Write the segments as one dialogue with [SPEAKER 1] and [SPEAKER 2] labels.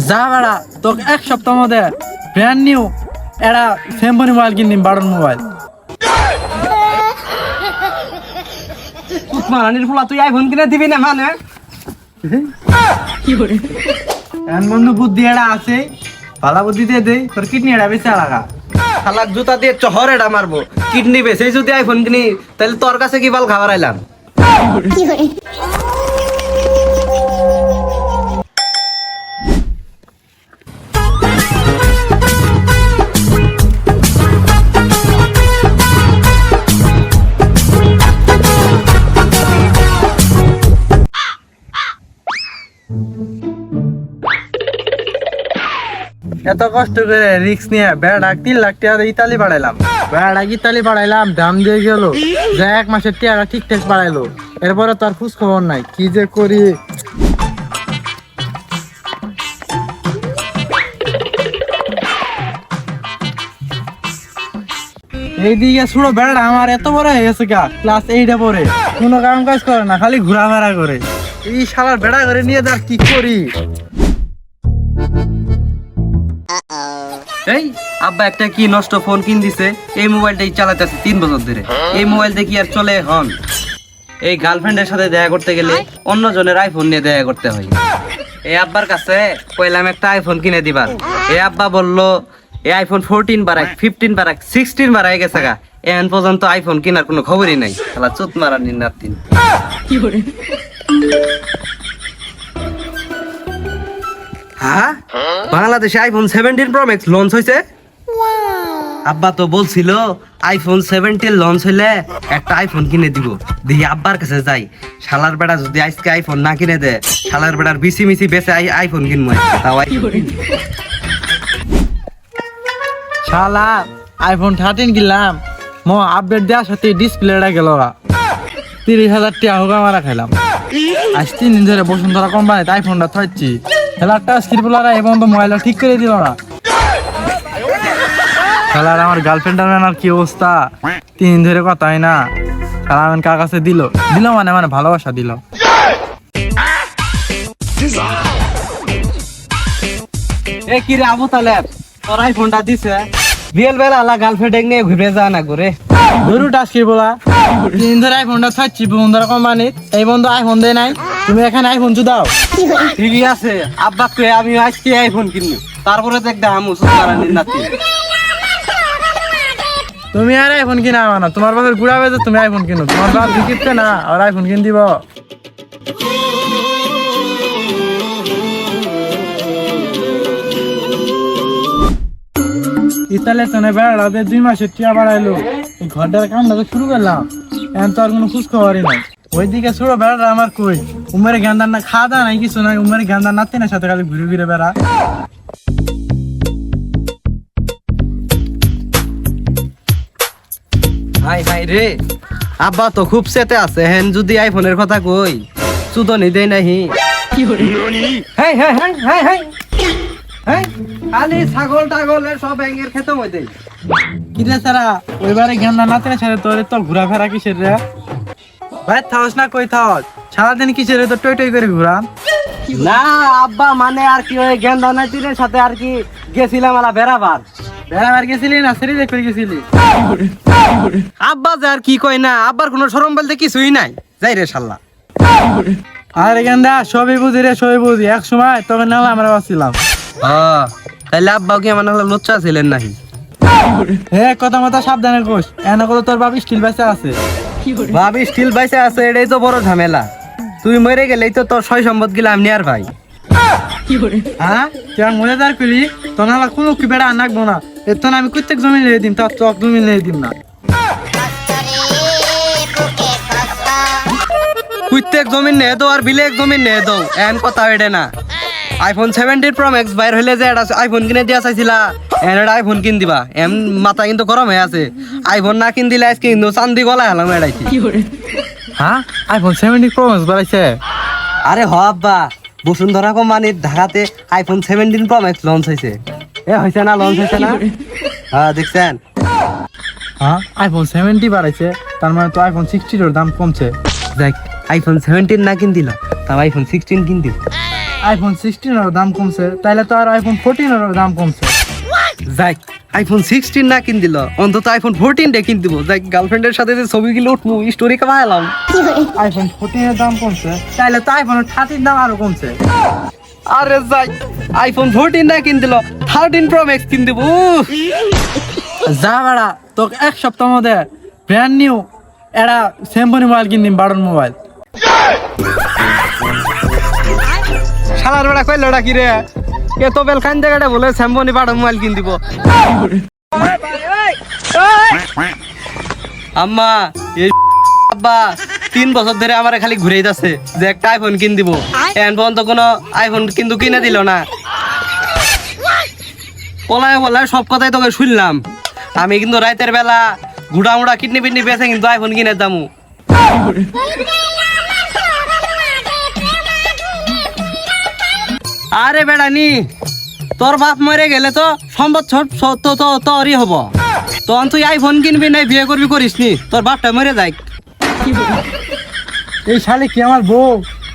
[SPEAKER 1] যা বেড়া তোকে এক সপ্তাহ মধ্যে ব্র্যান্ড নিউ একটা স্যামসং মোবাইল কিনলাম, বাটন মোবাইল।
[SPEAKER 2] মারানির ফুলা তুই আইফোন কিনে দিবি না মানে
[SPEAKER 1] কি করে বন্ধু বুদ্ধি এটা আছে, ভালো বুদ্ধি দিয়ে দে, তোর কিডনি এটা বেশি লাগা।
[SPEAKER 2] শালাক জুতা দিয়ে চহর এটা মারবো, কিডনি বেছে যদি আইফোন কিনি তাহলে তোর কাছে কি বাল খাবার আইলাম।
[SPEAKER 1] এত কষ্ট করে রিক্স নিয়ে বেড়া 3 লাখ টাকা ইতালি পাঠাইলাম, বেড়া ইতালি পাঠাইলাম, দাম দিয়ে গেল, যা 1 মাসের টাকা ঠিকঠাক পাঠাইলো, এরপরে তার খোঁজ খবর নাই, কি যে করি। এইদিকে ছোড়ো বেড়া আমার এত বড় হয়ে গেছে গা, ক্লাস 8 এ পড়ে, কোনো কাম কাজ করে না, খালি ঘোরাফেরা করে। এই শালার বেড়া করে নিয়ে যার কি করি।
[SPEAKER 2] এই আব্বা একটা কি নষ্ট ফোন কিন দিছে, এই মোবাইলটাই চালাতেছে 3 বছর ধরে। এই মোবাইল দিয়ে কি আর চলে এখন? এই গার্লফ্রেন্ডের সাথে দেখা করতে গেলে অন্য জনের আইফোন নিয়ে দেখা করতে হয়। এই আব্বার কাছে কইলাম একটা আইফোন কিনে দিবার, এই আব্বা বললো এই আইফোন 14 বাড়াই, 15 বাড়াই, 16 বাড়াই গেছে গা, এখন পর্যন্ত আইফোন কেনার কোনো খবরই নাই। শালা চুত মারা নিন্নাতিন। হ্যাঁ, বাংলাদেশে আইফোন 17 প্রো ম্যাক্স লঞ্চ হয়েছে। আব্বা তো বলছিল আইফোন 17 লঞ্চ হইলে একটা আইফোন কিনে দিব। দেখি আব্বার কাছে যাই, শালার বেড়া যদি আজকে আইফোন না কিনে দে, শালার বেড়ার বিসি মিসি বেঁচে আইফোন কিনবো। তাও
[SPEAKER 1] শালা আইফোন 13 কিনলাম, আপডেট দেওয়ার সাথে ডিসপ্লেটা গেল, 30,000 টাকা হোগা মারা খাইলাম। আজ 3 দিন ধরে বসুন্ধরা কোম্পানিতে আইফোনটা থাকছি, খেলারটা স্ক্রিপ্টলারা এবং তো মোবাইলটা ঠিক করে দিল না। খেলার আমার গার্লফ্রেন্ডের আর কি অবস্থা, 3 দিন ধরে কথা হয় না। খেলা আমার কার কাছে দিল মানে মানে ভালোবাসা দিল।
[SPEAKER 2] এ কি রে আবু তালেব, তোর আইফোনটা দিছে, বিয়েল বেলা আলা গার্লফ্রেন্ড নিয়ে ঘুরে যা না ঘুরে
[SPEAKER 1] গরুটা স্ক্রিপ্টলা 3 দিন ধরে আইফোনটা থাকছি বসুন্ধরা কোম্পানির, এই বন্ধু আইফোন দেয় নাই, তুমি এখানে আইফোন দাও।
[SPEAKER 2] ঠিকই আছে, আব্বা কয়ে আমি আজকে আইফোন কিনবো, তারপরে দেখ দাম নাতি।
[SPEAKER 1] তুমি আর আইফোন কিনা না, তোমার বাপের গুড়া বেজে তুমি আইফোন কিনো, তোমার বাপ দিতে না আর আইফোন কিন দিব। ইতালে তো না বেড়া 2 মাসের টিয়া বাড়াইলো, এই ঘরটার কামটা তো শুরু করলাম, এখন তো আর কোনো খোঁজ খবরই নাই। ওইদিকে ছোড়ো বেড়াটা আমার কই, উমেরে গান্দার না খাওয়া দাওয়া নাই কিছু নাই, উমেরে গান্দার নাতিনের সাথে খালি ঘুরে ঘুরে বেড়া।
[SPEAKER 2] হাই হাই রে, আব্বা তো খুব সেতে আছে, হেন যদি আইফোনের কথা কই চুদনি দেই নাহি। High high high high high high, খালি ছাগল টাগলের সব ব্যাঙের খেতে মধ্যে।
[SPEAKER 1] কিরে সারা ওইবারে গান্দার নাতিনের সাথে তোর তো ঘোরাফেরা কিসের রে? ভাই থাকস না কই থাক, সারাদিন কিসের তো টই টই করে ঘুরান।
[SPEAKER 2] না আব্বা মানে আর কি ওই গেন্দা নাতিনের সাথে আর কি গেছিলাম আলা বেড়াবার।
[SPEAKER 1] বেড়াবার গেছিলি না সেরি দেখে গেছিলি?
[SPEAKER 2] আব্বা যে আর কি কয় না, আব্বার কোনো শরম বলতে কিছুই নাই, যাই রে শাল্লা।
[SPEAKER 1] আরে গেন্দা সবই বুঝি রে, সবই বুঝি, এক সময় তোকে নাহলে আমরা বাঁচছিলাম।
[SPEAKER 2] তাইলে আব্বা কি আমার নাহলে লুচ্চা ছিলেন নাহি?
[SPEAKER 1] হে কথা মতো সাবধানে কোষ, এনে করে তোর বাপ স্টিল বাইসে আছে।
[SPEAKER 2] ভাবি স্টিল বাইসে আছে, এটাই তো বড় ঝামেলা। তুই মরে গেলেই তো তোর সয় সম্পদ গিলা আমি আর ভাই।
[SPEAKER 1] হ্যাঁ তুই মনে দাঁড় পেলি, তো নাহলে কোনো কি বেড়া নাকবো না, এর তো আমি প্রত্যেক জমি লিয়ে দিম, তোর চক জমি লিয়ে দিম না।
[SPEAKER 2] প্রত্যেক জমিন নে দো আর বিলেক জমিন নে দো, এন কথা ওইটা না। আইফোন 17 প্রো ম্যাক্স বাইর হইলে যে একটা আইফোন কিনে দিয়া চাইছিলা, এন একটা আইফোন কিন দিবা। এম মাথা কিন্তু গরম হয়ে আছে, আইফোন না কিন দিলে আজকে কিন্তু চান্দি গলায় হলাম এড়াইছি।
[SPEAKER 1] হ্যাঁ আইফোন 17 প্রো ম্যাক্স বাড়াইছে?
[SPEAKER 2] আরে হ আব্বা, বসুন্ধরা কোম্পানির ঢাকাতে আইফোন 17 প্রো ম্যাক্স লঞ্চ হয়েছে। এ হয়েছে না, লঞ্চ হয়েছে না? হ্যাঁ দেখছেন।
[SPEAKER 1] হ্যাঁ আইফোন 70 বাড়াইছে, তার মানে তো আইফোন 60 এর দাম কমছে।
[SPEAKER 2] দেখ আইফোন 17 না কিন দিল, তাও আইফোন 16 কিন দিল।
[SPEAKER 1] আইফোন 16 এর দাম কমছে, তাইলে তো আর আইফোন 14 এর দাম কমছে।
[SPEAKER 2] যাই আইফোন 16 না কিন দিল, অন্তত আইফোন 14 ডে কিন দিব। যাই গার্লফ্রেন্ডের সাথে যে ছবিগুলো উঠবো, স্টোরি কামাইলাম।
[SPEAKER 1] আইফোন 14 এর দাম কমছে, তাইলে তো আইফোন 13 দাম আরো কমছে।
[SPEAKER 2] আরে যাই আইফোন 14 না কিন দিল, 13 প্রো ম্যাক্স কিন দিব।
[SPEAKER 1] যা বাড়া, তোকে এক সপ্তাহ মধ্যে ব্র্যান্ড নিউ এটা স্যামসং মোবাইল কিন দিম, বাড়ন মোবাইল।
[SPEAKER 2] শালার বেড়া কইলটা কি রে, এত বেল খান জায়গাটা বলে স্যামসং বাড়ো মোবাইল কিন দিব। আম্মা এই আব্বা 3 বছর ধরে আমারে খালি ঘুরেই যাচ্ছে যে একটা আইফোন কিন দিব, এখন পর্যন্ত কোনো আইফোন কিন্তু কিনে দিল না। পলায় পলায় সব কথাই তোকে শুনলাম, আমি কিন্তু রাতের বেলা গুড়া মুড়া কিডনি পিডনি বেছে কিন্তু আইফোন কিনে দামু। আরে বেড়া নি, তোর বাপ মরে গেলে তো সম্পদ তোরই হব, তখন তুই আইফোন কিনবি না বিয়ে করবি করিস নি, তোর বাপটা মরে যাই।
[SPEAKER 1] এই শালি কি আমার বউ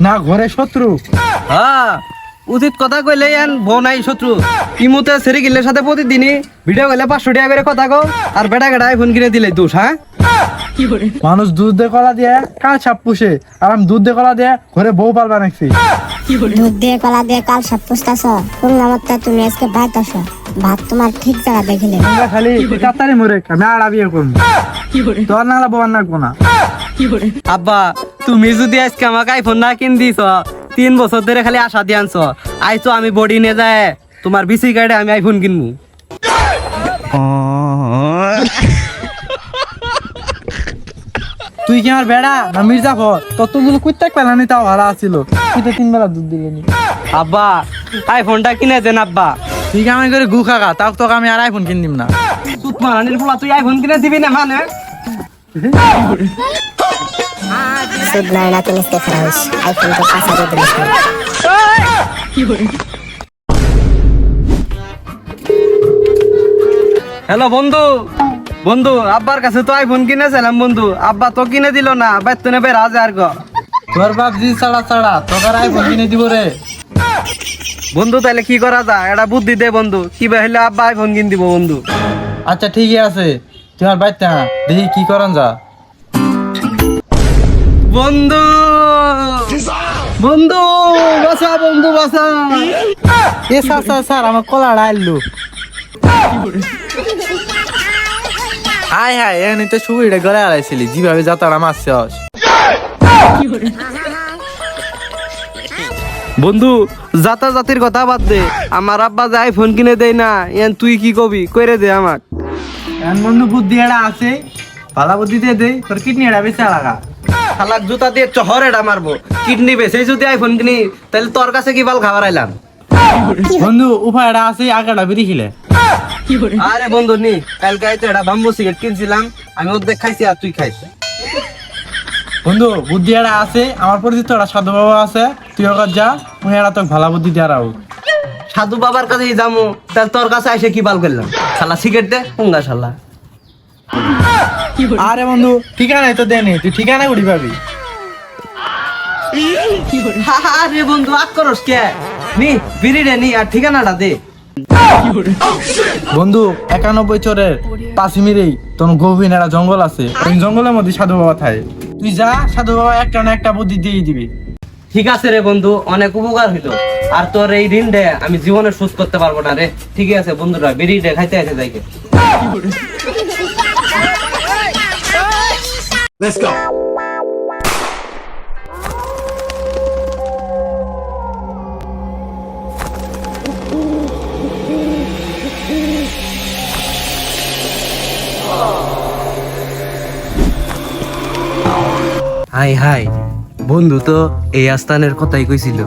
[SPEAKER 1] না ঘরে শত্রু?
[SPEAKER 2] হ্যাঁ উচিত কথা কইলে এন বউ নাই শত্রু। ইমুতে সেরি গিলের সাথে প্রতিদিনই ভিডিও গেলে 500 টাকা করে কথা কও, আর বেটা গেটা আইফোন কিনে দিলে দোষ। হ্যাঁ
[SPEAKER 1] মানুষ দুধ দিয়ে কলা দিয়ে কাল সাপ পুষে, আর আমি দুধ দিয়ে কলা দিয়ে ঘরে বউ পালবা নাকি?
[SPEAKER 3] দুধ দিয়ে কলা দিয়ে কাল সাপ পুষতাছ, শুনলাম তো তুমি আজকে ভাত আসো, ভাত তোমার ঠিক জায়গা দেখিলে।
[SPEAKER 1] তোমরা খালি তাড়াতাড়ি মরে, আমি আর বিয়ে করবো, তোর নালা বউ আর নাকবো না।
[SPEAKER 2] আব্বা তুমি যদি আজকে আমাকে আইফোন না কিন দিছ, 3 বছর ধরে খালি আশা দিয়ে আনছ, আইছো আমি বডি নিয়ে যায় তোমার বিসি কার্ডে আমি আইফোন কিনবো।
[SPEAKER 1] তুই কি আমার বেড়া না মির্জাফর? ততগুলো কুত্তাক পেলানি তাও ভালো আছিল, তুই তো 3 বেলা দুধ দিলেনি।
[SPEAKER 2] আব্বা আইফোনটা কিনে দেন আব্বা।
[SPEAKER 1] ঠিক আমি করে গু খাগা, তাও তোকে আমি আর আইফোন কিন দিম না।
[SPEAKER 2] সুত মারানির ফুলা তুই আইফোন কিনে দিবি না মানে?
[SPEAKER 3] সুদ নাই না তুমি খারাপ হইস, আইফোন তো 5000 দিন।
[SPEAKER 2] হ্যালো বন্ধু, বন্ধু আব্বার কাছে তো আইফোন কিনেছিলাম বন্ধু, আব্বা তো কিনে দিল না, আব্বা তো নেবে রাজে আর গো।
[SPEAKER 1] তোর বাপ জি ছাড়া ছাড়া তোকে আর আইফোন কিনে দিব রে।
[SPEAKER 2] বন্ধু তাহলে কি করা যায়, এটা বুদ্ধি দে বন্ধু, কি হইলে আব্বা আইফোন কিন দিব বন্ধু।
[SPEAKER 1] আচ্ছা ঠিকই আছে, তুই আর বাইতে দেখি কি করান যা।
[SPEAKER 2] বন্ধু বন্ধু বাসা, বন্ধু বাসা।
[SPEAKER 1] এ স্যার আমার কলা আইলো। হাই হাই এনে তো সুবিধা গড়ে আড়াইছিলি, যেভাবে যাতারা মারছে।
[SPEAKER 2] বন্ধু জাতা জাতির কথা বাদ দে, আমার আব্বা যে আইফোন কিনে দেয় না, এন তুই কি কবি কইরে দে আমাক।
[SPEAKER 1] এন বন্ধু বুদ্ধি এড়া আছে, ভালো বুদ্ধি দিয়ে দে, তোর কিডনি এড়া বেঁচে লাগা।
[SPEAKER 2] শালাক জুতা দিয়ে চহর এটা মারবো, কিডনি বেছে যদি আইফোন কিনি, তাহলে তোর কাছে কি বাল খাবার আইলাম।
[SPEAKER 1] বন্ধু উপায় এড়া আছে, আগেটা বেরিয়ে খিলে।
[SPEAKER 2] আরে বন্ধু নি, কালকে আইতে এটা বাম্বু সিগারেট কিনছিলাম, আমি অর্ধেক খাইছি আর তুই খাইছ।
[SPEAKER 1] বন্ধু বুদ্ধি এড়া আছে, আমার পরিচিত একটা সাধু বাবা আছে, তুই ওখানে যা, উনি এড়া তোকে ভালো বুদ্ধি দিয়ে রাও।
[SPEAKER 2] সাধু বাবার কাছেই যাবো, তাহলে তোর কাছে এসে কি বাল করলাম? শালা সিগারেট দে পুঙ্গা শালা।
[SPEAKER 1] আরে বন্ধু ঠিকানাই তো দেনি, তুই ঠিকানা উঠি পাবি।
[SPEAKER 2] আরে বন্ধু আগ করস কে, নি বিড়ি রে নি আর ঠিকানাটা দে।
[SPEAKER 1] বন্ধু 91 চরের পাশিমিরেই তোর গভীর একটা জঙ্গল আছে, ওই জঙ্গলের মধ্যে সাধু বাবা থাকে, তুই যা, সাধু বাবা একটা না একটা বুদ্ধি দিয়ে দিবি।
[SPEAKER 2] ঠিক আছে রে বন্ধু, অনেক উপকার হইলো, আর তোর এই ঋণ দে আমি জীবনে শোধ করতে পারবো না রে। ঠিক আছে বন্ধুরা, বিড়ি দে খাইতে আছে যাইকে।
[SPEAKER 4] Let's go.
[SPEAKER 2] হাই হাই, বন্ধু তো এই আস্থানের কথাই কইছিল।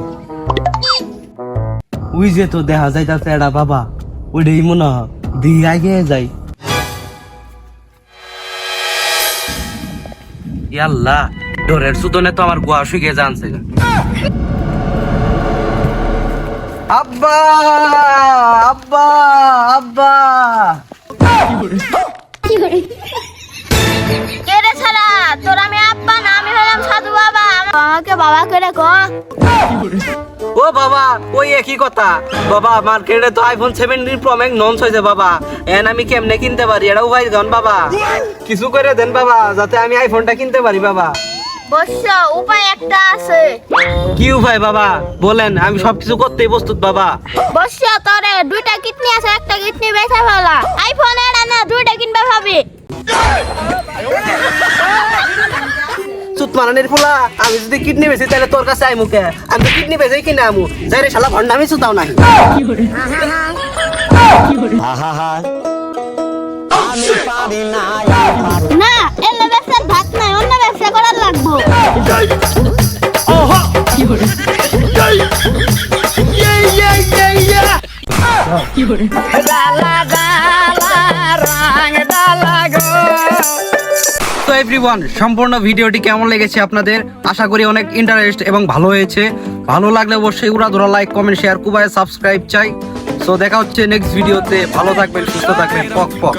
[SPEAKER 2] ওই যে তো দেখা যাইতাছে এটা বাবা, ওইটাই মনে হয়, দিয়ে আগে যাই। ইয়াল্লাহ ডরের সুদনে তো আমার গোয়া শুকিয়ে জানছে। আব্বা আব্বা আব্বা
[SPEAKER 4] কে রে ছাড়া তোর আমি আব্বা না আমি হলাম সাধু বাবা আমাকে বাবা করে কো
[SPEAKER 2] ও বাবা ওই একই কথা বাবা মার্কেটে তো আইফোন 17 প্রো ম্যাক্স নন হইছে বাবা এন আমি কেমনে কিনতে পারি এটা উপায় দেন বাবা কিছু করে দেন বাবা যাতে আমি আইফোনটা কিনতে পারি বাবা
[SPEAKER 4] বস্য উপায় একটা আছে
[SPEAKER 2] কি উপায় বাবা বলেন আমি সবকিছু করতেই প্রস্তুত বাবা
[SPEAKER 4] বস্য তোরে দুইটা কিডনি আছে একটা কিডনি বেচা ফেলা আইফোন এর না দুইটা কিনবে ভাবি
[SPEAKER 2] সুত মারানের ফুলা আমি যদি কিডনি বেচি তাহলে তোর কাছে আই মুখে আমি কিডনি বেচে কিনে আমু যাই রে শালা ভন্ডামি সুতাও নাই
[SPEAKER 4] না এলে ব্যবসার ভাত নাই অন্য ব্যবসা করার লাগবো
[SPEAKER 2] তো এভরিওয়ান সম্পূর্ণ ভিডিওটি কেমন লেগেছে আপনাদের আশা করি অনেক ইন্টারেস্ট এবং ভালো হয়েছে ভালো লাগলে অবশ্যই উড়াধুরা লাইক কমেন্ট শেয়ার কুবায় সাবস্ক্রাইব চাই সো দেখা হচ্ছে নেক্সট ভিডিওতে ভালো থাকবেন সুস্থ থাকবেন পক পক